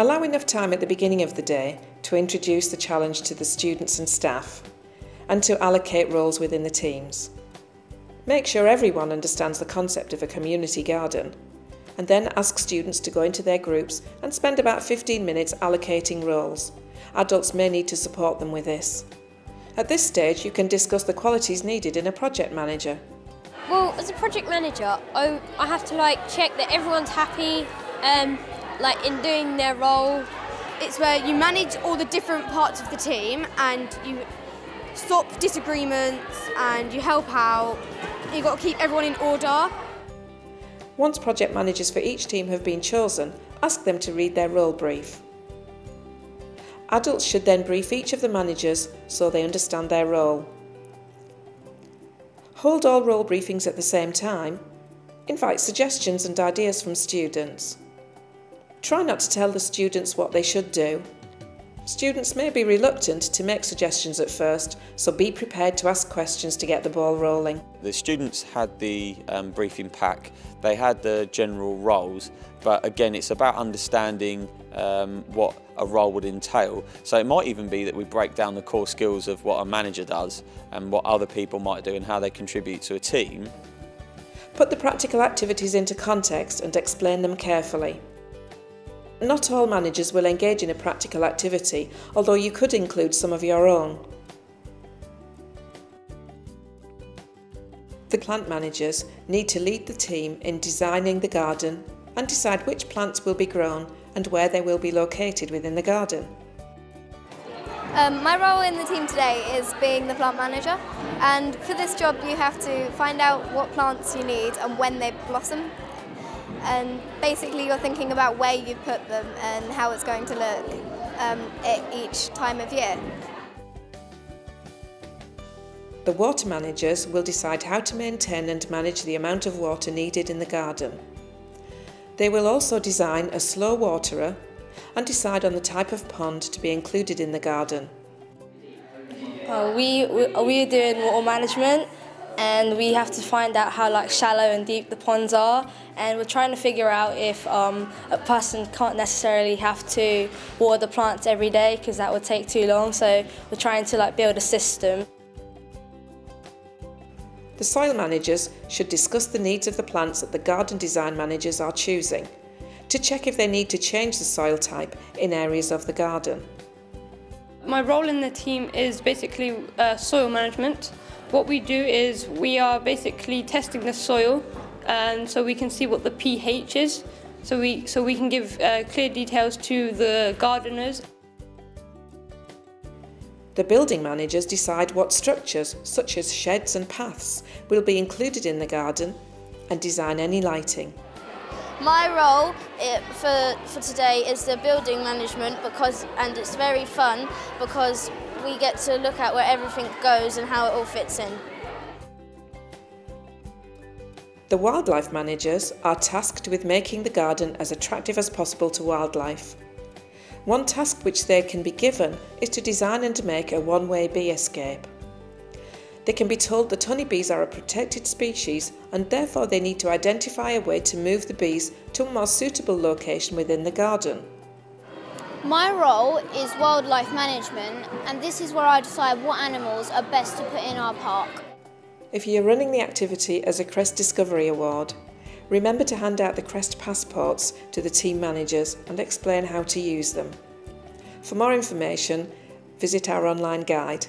Allow enough time at the beginning of the day to introduce the challenge to the students and staff, and to allocate roles within the teams. Make sure everyone understands the concept of a community garden, and then ask students to go into their groups and spend about 15 minutes allocating roles. Adults may need to support them with this. At this stage, you can discuss the qualities needed in a project manager. Well, as a project manager, I have to check that everyone's happy, in doing their role. It's where you manage all the different parts of the team and you stop disagreements and you help out. You've got to keep everyone in order. Once project managers for each team have been chosen, ask them to read their role brief. Adults should then brief each of the managers so they understand their role. Hold all role briefings at the same time. Invite suggestions and ideas from students. Try not to tell the students what they should do. Students may be reluctant to make suggestions at first, so be prepared to ask questions to get the ball rolling. The students had the briefing pack, they had the general roles, but again it's about understanding what a role would entail. So it might even be that we break down the core skills of what a manager does and what other people might do and how they contribute to a team. Put the practical activities into context and explain them carefully. Not all managers will engage in a practical activity, although you could include some of your own. The plant managers need to lead the team in designing the garden and decide which plants will be grown and where they will be located within the garden. My role in the team today is being the plant manager, and for this job you have to find out what plants you need and when they blossom. And basically you're thinking about where you put them and how it's going to look at each time of year. The water managers will decide how to maintain and manage the amount of water needed in the garden. They will also design a slow waterer and decide on the type of pond to be included in the garden. We're doing water management, and we have to find out how shallow and deep the ponds are, and we're trying to figure out if a person can't necessarily have to water the plants every day because that would take too long, so we're trying to build a system. The soil managers should discuss the needs of the plants that the garden design managers are choosing, to check if they need to change the soil type in areas of the garden. My role in the team is basically soil management. What we do is we are basically testing the soil, and so we can see what the pH is, so we can give clear details to the gardeners. The building managers decide what structures, such as sheds and paths, will be included in the garden and design any lighting. My role for today is the building management, and it's very fun because we get to look at where everything goes and how it all fits in. The wildlife managers are tasked with making the garden as attractive as possible to wildlife. One task which they can be given is to design and make a one-way bee escape. They can be told that honeybees are a protected species and therefore they need to identify a way to move the bees to a more suitable location within the garden. My role is wildlife management, and this is where I decide what animals are best to put in our park. If you're running the activity as a CREST Discovery Award, remember to hand out the CREST passports to the team managers and explain how to use them. For more information, visit our online guide.